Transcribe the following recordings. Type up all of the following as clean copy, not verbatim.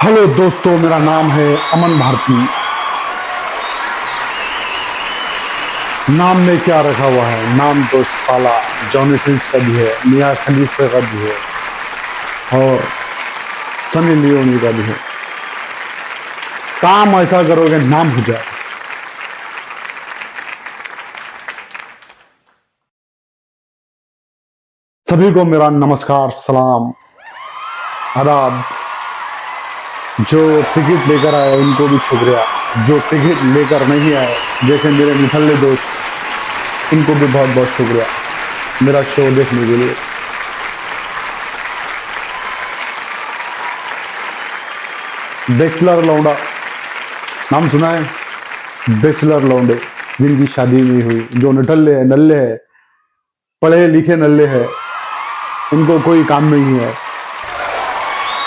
Hello दोस्तों, मेरा नाम है अमन भारती। नाम में क्या रखा हुआ है? नाम तो साला जॉनी सिंस का भी है, मियां खलीफा का भी है और सनी लियोनी का भी है। काम ऐसा करोगे नाम हो जाए। सभी को मेरा नमस्कार, सलाम, आदाब। जो टिकट लेकर आए उनको भी शुक्रिया, जो टिकट लेकर नहीं आए जैसे मेरे निठल्ले दोस्त, उनको भी बहुत बहुत शुक्रिया मेरा शो देखने के लिए। बैचलर लौंडा नाम सुना है? बैचलर लौंडे जिनकी शादी नहीं हुई, जो नठल्ले है, नल्ले है, पढ़े लिखे नल्ले है, उनको कोई काम नहीं है,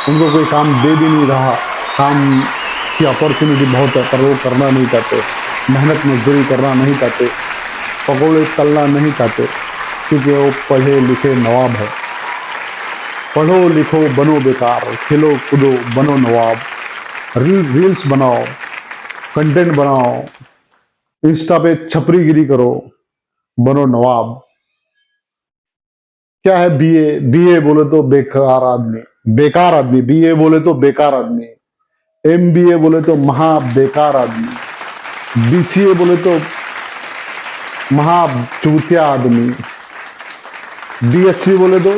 उनको कोई काम दे भी नहीं रहा। काम की अपॉर्चुनिटी बहुत है पर वो करना नहीं चाहते, मेहनत मजदूरी करना नहीं चाहते, पकौड़े तलना नहीं चाहते, क्योंकि वो पढ़े लिखे नवाब है। पढ़ो लिखो बनो बेकार, खेलो कूदो बनो नवाब, रील्स बनाओ, कंटेंट बनाओ, इंस्टा पे छपरीगिरी करो, बनो नवाब। क्या है बीए? बीए बोले तो बेकार आदमी, बेकार आदमी। बीए बोले तो बेकार आदमी, एमबीए बोले तो महा बेकार आदमी, बीसीए बोले तो महा चूतिया आदमी, बीएससी बोले तो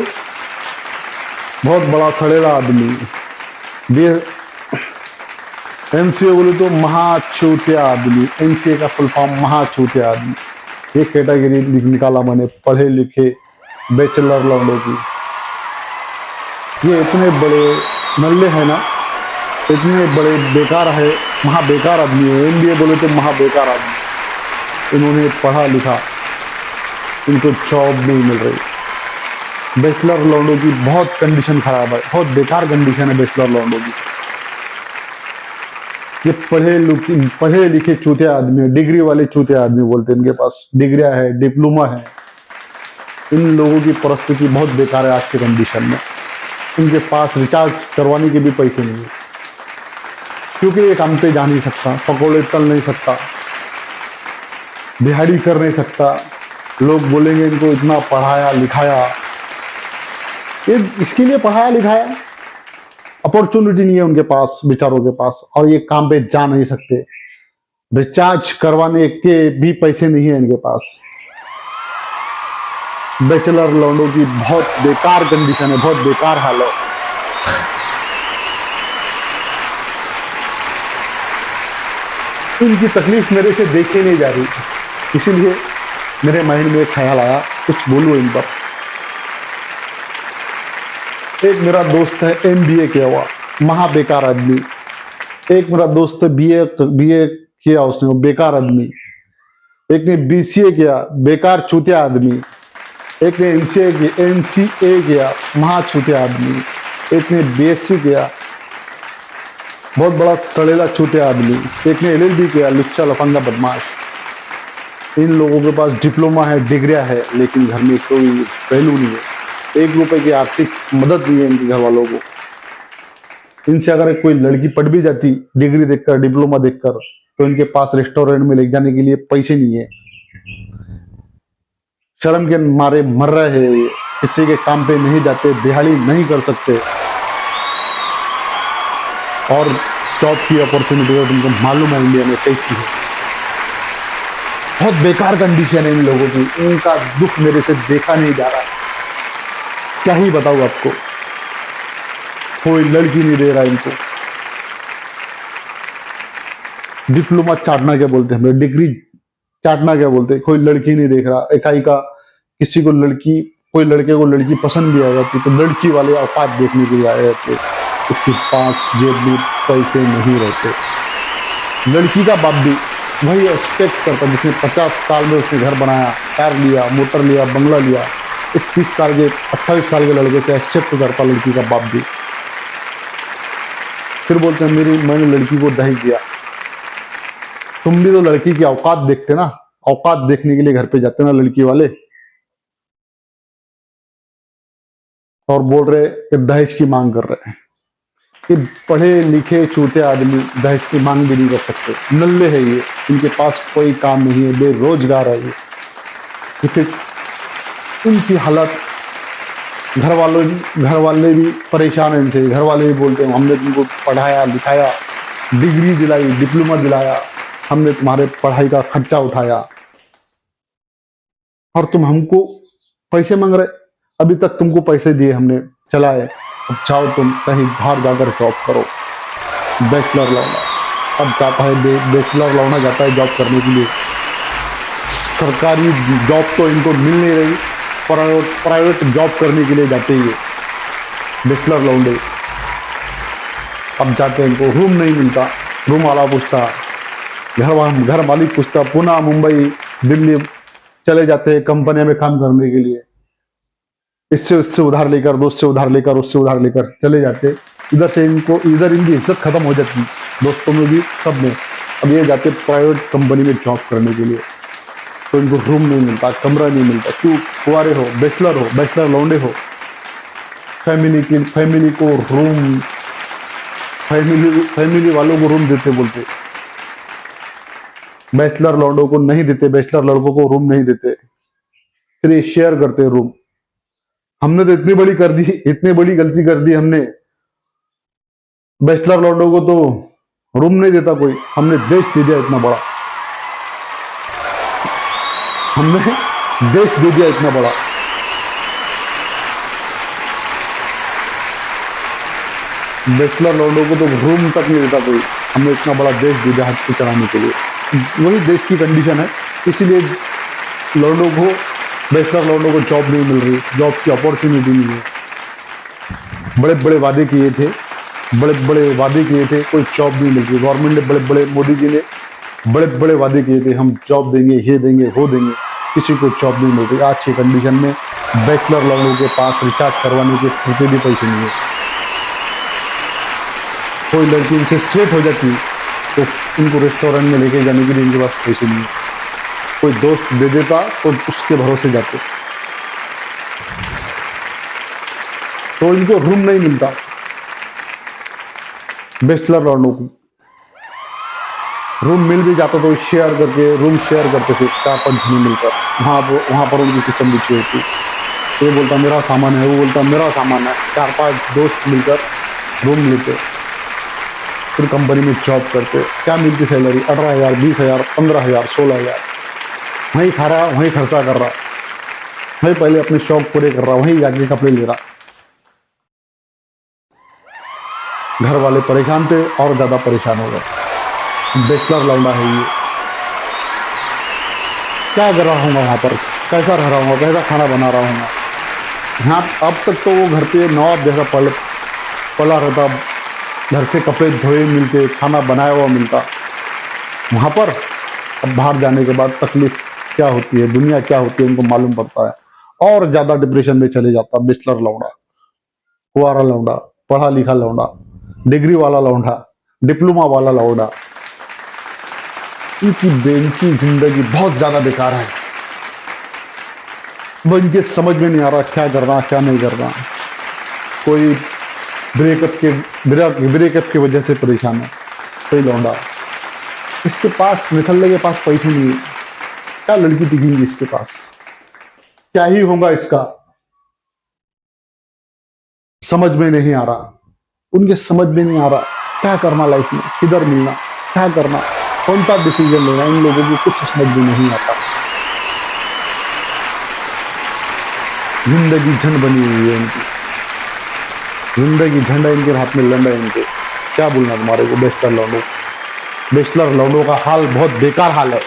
बहुत बड़ा सड़ेला आदमी, एमसीए बोले तो महा चूतिया आदमी। एमसीए का फुल फॉर्म महा चूतिया आदमी। ये कैटेगरी निकाला मैंने पढ़े लिखे बैचलर लौंडों की। ये इतने बड़े नल्ले हैं ना, इतने बड़े बेकार है, महा बेकार आदमी है। एमबीए बोले तो महा बेकार आदमी। इन्होंने पढ़ा लिखा, इनको जॉब नहीं मिल रही। बैचलर लौंडों की बहुत कंडीशन खराब है, बहुत बेकार कंडीशन है बैचलर लौंडों की। ये पढ़े लिखे चूते आदमी, डिग्री वाले चूते आदमी बोलते हैं। इनके पास डिग्रियां है, डिप्लोमा है। इन लोगों की परिस्थिति बहुत बेकार है आज के कंडीशन में। इनके पास रिचार्ज करवाने के भी पैसे नहीं है, क्योंकि ये काम पे जा नहीं सकता, पकौड़े तल नहीं सकता, दिहाड़ी कर नहीं सकता। लोग बोलेंगे इनको इतना पढ़ाया लिखाया, ये इसके लिए पढ़ाया लिखाया, अपॉर्चुनिटी नहीं है उनके पास, बेचारों के पास, और ये काम पे जा नहीं सकते। रिचार्ज करवाने के भी पैसे नहीं है इनके पास। बैचलर लौंडों की बहुत बेकार कंडीशन है, बहुत बेकार हाल है। इनकी तकलीफ मेरे से देखी नहीं जा रही, इसीलिए मेरे माइंड में एक ख्याल आया कुछ बोलूं इन पर। एक मेरा दोस्त है एमबीए किया हुआ, महा बेकार आदमी। एक मेरा दोस्त है बीए बीए किया उसने, वो बेकार आदमी। एक ने बीसीए किया, बेकार छूतिया आदमी। एक ने एमसीए किया, महा छूतिया आदमी। एक ने बीएससी किया, बहुत बड़ा सड़ेला छूतिया आदमी। एक ने एलएलबी किया, लुच्चा लफंगा बदमाश। इन लोगों के पास डिप्लोमा है, डिग्रियां है, लेकिन घर में कोई वैल्यू नहीं है। 1 रुपए की आर्थिक मदद नहीं है इनके घर वालों को। इनसे अगर कोई लड़की पढ़ भी जाती डिग्री देखकर, डिप्लोमा देखकर, तो इनके पास रेस्टोरेंट में ले जाने के लिए पैसे नहीं है। शर्म के मारे मर रहे हैं ये, किसी के काम पे नहीं जाते, दिहाड़ी नहीं कर सकते, और जॉब की अपॉर्चुनिटी तो तुमको मालूम है इंडिया में कैसी है। बहुत बेकार कंडीशन है इन लोगों की। इनका दुख मेरे से देखा नहीं जा रहा, क्या ही बताऊं आपको। कोई लड़की नहीं दे रहा इनको। डिप्लोमा चाटना क्या बोलते हैं, डिग्री चाटना क्या बोलते हैं। कोई लड़की नहीं देख रहा इकाई का। किसी को लड़की, कोई लड़के को लड़की पसंद भी आ जाती तो लड़की वाले औकात देखने के लिए आए जाते, उसके पास जेब में पैसे नहीं रहते। लड़की का बाप भी वही एक्सपेक्ट करता जिसने 50 साल में उसने घर बनाया, कार लिया, मोटर लिया, बंगला लिया। 21 साल के 28 साल के लड़के से एक्सेप्ट करता लड़की का बाप भी। फिर बोलते हैं मैंने लड़की को दहेज दिया। तुम भी तो लड़की की औकात देखते ना, औकात देखने के लिए घर पे जाते ना लड़की वाले, और बोल रहे कि दहेज की मांग कर रहे हैं। कि पढ़े लिखे छोटे आदमी दहेज की मांग भी नहीं कर सकते, नल्ले है ये, इनके पास कोई काम नहीं है, बेरोजगार है ये। फिर इनकी हालत, घर वाले भी परेशान हैं इनसे, घर वाले भी बोलते हैं हमने तुमको पढ़ाया लिखाया, डिग्री दिलाई, डिप्लोमा दिलाया, हमने तुम्हारे पढ़ाई का खर्चा उठाया और तुम हमको पैसे मांग रहे, अभी तक तुमको पैसे दिए हमने चलाए, अब जाओ तुम कहीं बाहर जाकर जॉब करो। बैचलर लौंडा अब जाता है, बैचलर लौंडा जाता है जॉब करने के लिए, सरकारी जॉब तो इनको मिल नहीं रही, प्राइवेट जॉब करने के लिए जाते ही बैचलर लौंडे। अब जाते हैं, इनको रूम नहीं मिलता, रूम वाला पूछता, घर मालिक पूछता, पुणे मुंबई दिल्ली चले जाते हैं कंपनियों में काम करने के लिए, इससे उससे उधार लेकर, दोस्त से उधार लेकर, उससे उधार लेकर चले जाते। इधर इनकी इज्जत खत्म हो जाती, दोस्तों में भी, सब में। अब ये जाते प्राइवेट कंपनी में जॉब करने के लिए, तो इनको रूम नहीं मिलता, कमरा नहीं मिलता। क्यों? कुंवारे हो, बैचलर लौंडे हो, फैमिली को रूम, फैमिली वालों को रूम देते बोलते, बैचलर लौंडों को नहीं देते, बैचलर लड़कों को रूम नहीं देते, फिर ये शेयर करते रूम। हमने तो इतनी बड़ी गलती कर दी हमने, बैचलर लौंडों को तो रूम नहीं देता कोई, हमने देश दे दिया इतना बड़ा, हमने देश दे दिया इतना बड़ा। बैचलर लौंडों को तो रूम तक नहीं देता कोई, हमने इतना बड़ा देश दे दिया हाथ से चलाने के लिए। वही देश की कंडीशन है, इसीलिए लौंडों को, बैचलर लौंडों को जॉब नहीं मिल रही, जॉब की अपॉर्चुनिटी नहीं है। बड़े बड़े वादे किए थे, कोई जॉब नहीं मिल रही। गवर्नमेंट ने मोदी जी ने बड़े वादे किए थे, हम जॉब देंगे, ये देंगे, वो देंगे, किसी को जॉब नहीं मिल रही। आज की कंडीशन में बैचलर लौंडों के पास रिचार्ज करवाने के रुपये भी पैसे नहीं है। कोई लड़की इनसे स्ट्रेट हो जाती तो इनको रेस्टोरेंट में लेके जाने के लिए इनके पास पैसे नहीं है। कोई दोस्त दे देता तो उसके भरोसे जाते, तो इनको रूम नहीं मिलता। बैचलर लौंडों को रूम मिल भी जाता तो रूम शेयर करते थे 4-5 जने मिलकर, वहां पर उनकी किचन बिछी होती, ये बोलता मेरा सामान है, वो बोलता मेरा सामान है, 4-5 दोस्त मिलकर रूम लेते, फिर कंपनी में जॉब करते। क्या मिलती सैलरी? 18,000, 20,000, 15,000, 16,000। वहीं खा रहा, वहीं खर्चा कर रहा, वहीं पहले अपने शौक पूरे कर रहा, वहीं जाके कपड़े ले रहा। घर वाले परेशान थे और ज्यादा परेशान हो गए। बैचलर लौंडा है ये, क्या कर रहा हूँ वहां पर, कैसा रह रहा हूँ, कैसा खाना बना रहा हूँ यहाँ। अब तक तो वो घर पे नवाब जैसा पला रहता, घर से कपड़े धोए मिलते, खाना बनाया हुआ मिलता। वहां पर अब बाहर जाने के बाद तकलीफ क्या होती है, दुनिया क्या होती है, उनको मालूम पड़ता है, और ज्यादा डिप्रेशन में चले जाता। बैचलर लौंडा, कुंवारा लौंडा, पढ़ा लिखा लौंडा, डिग्री वाला लौंडा, डिप्लोमा वाला लौंडा, इनकी जिंदगी बहुत ज्यादा बेकार है। वो इनके समझ में नहीं आ रहा क्या करना, क्या नहीं करना। कोई ब्रेकअप की वजह से परेशान है, कोई लौंडा, इसके पास निकलने के पास पैसे नहीं है, क्या लड़की दिखेंगी इसके पास, क्या ही होगा इसका, समझ में नहीं आ रहा। उनके समझ में नहीं आ रहा क्या करना लाइफ में, किधर मिलना, क्या करना, कौन सा डिसीजन लेना, इन लोगों को कुछ समझ में नहीं आता। जिंदगी झंड बनी हुई है इनकी, जिंदगी झंडा इनके हाथ में, लंडा इनके। क्या बोलना तुम्हारे को बैचलर लौंडों का हाल बहुत बेकार हाल है।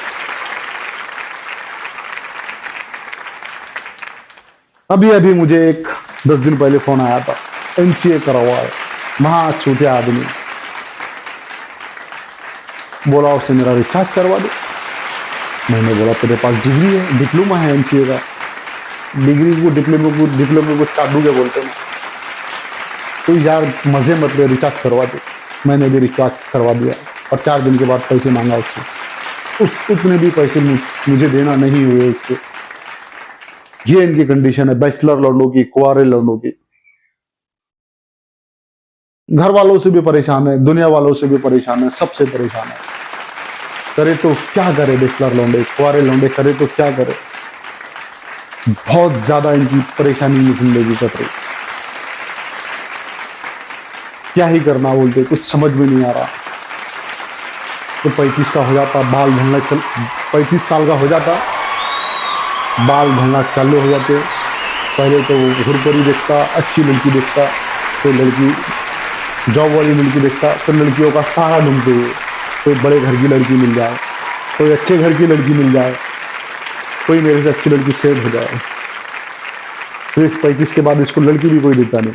अभी मुझे 10 दिन पहले फोन आया था, MCA करा हुआ है, महा छोटे आदमी, बोला उससे मेरा रिचार्ज करवा दो। मैंने बोला तेरे पास डिग्री है, डिप्लोमा है MCA का, डिग्री को डिप्लोमा को चाडू बोलते हैं। तो यार मजे मत ले, रिचार्ज करवा दे। मैंने भी रिचार्ज करवा दिया और 4 दिन के बाद पैसे मांगा उससे, उतने भी पैसे मुझे देना नहीं हुए उससे। ये इनकी कंडीशन है बैचलर लौंडों की, कुंवारे लौंडों की। घर वालों से भी परेशान है, दुनिया वालों से भी परेशान है, सबसे परेशान है। करे तो क्या करे, बेचलर लौंडे, कुआरे लौंडे करे तो क्या करे। बहुत ज्यादा इनकी परेशानी में जिंदगी कट रही। क्या ही करना बोलते, कुछ समझ में नहीं आ रहा। तो 35 का हो जाता, बाल झड़ना 35 साल का हो जाता, बाल झड़ना चालू हो जाते। पहले तो वो घुरपरी देखता, अच्छी लड़की देखता, कोई लड़की जॉब वाली लड़की देखता, तो लड़कियों का सहारा ढूंढते हुए कोई बड़े घर की लड़की मिल जाए, कोई अच्छे घर की लड़की मिल जाए, कोई मेरे से अच्छी लड़की सेट हो जाए। फिर 35 के बाद इसको लड़की भी कोई देता नहीं,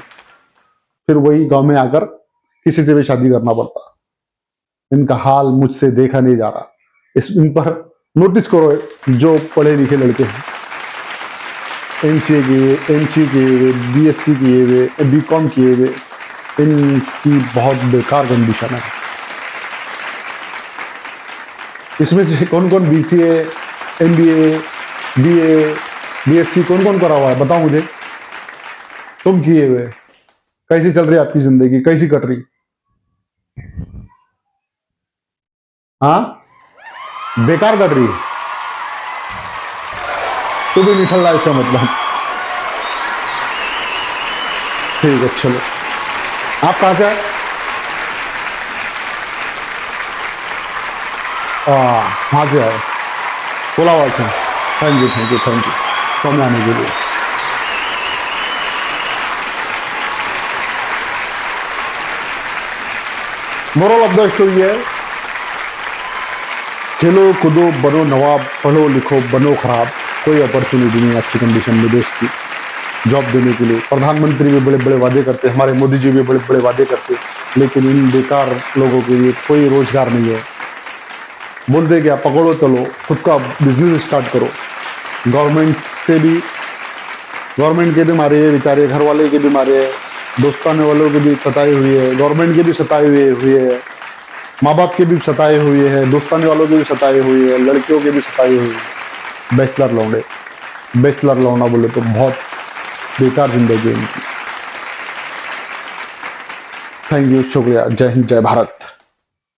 फिर वही गांव में आकर किसी से भी शादी करना पड़ता। इनका हाल मुझसे देखा नहीं जा रहा। इन पर नोटिस करो, जो पढ़े लिखे लड़के हैं, MCA किए, MC किए हुए, BSc किए हुए, BCom किए हुए, इनकी बहुत बेकार कंडीशन है। इसमें से कौन कौन BCA, MBA, BA, BSc कौन कौन करा हुआ है, बताओ मुझे। तुम किए हुए, कैसी चल रही है आपकी जिंदगी, कैसी कट रही? हाँ, बेकार कट रही है। तो भी निकल रहा है इसका मतलब। ठीक है, चलो। आप कहां से आए? वहां से आए, कोलावाल से। Thank you, thank you, thank you समय आने के लिए। मोरल ऑफ द स्टोरी है, खेलो कूदो बनो नवाब, पढ़ो लिखो बनो खराब। कोई अपॉर्चुनिटी नहीं अच्छी कंडीशन में देश की जॉब देने के लिए। प्रधानमंत्री भी बड़े बड़े वादे करते, हमारे मोदी जी भी बड़े बड़े वादे करते, लेकिन इन बेकार लोगों के लिए कोई रोजगार नहीं है। बोलते क्या, पकड़ो चलो, खुद का बिजनेस स्टार्ट करो। गवर्नमेंट के भी मारे है बेचारे, घर वाले के भी मारे है, दोस्ताने वालों के भी सताए हुए है, गवर्नमेंट के भी सताए हुए है, माँ बाप के भी सताए हुए हैं, दोस्ताने वालों के भी सताए हुए हैं, लड़कियों के भी सताए हुए हैं। बैचलर लौंडे, बैचलर लौंडा बोले तो बहुत बेकार जिंदगी है इनकी। थैंक यू, शुक्रिया, जय हिंद, जय भारत।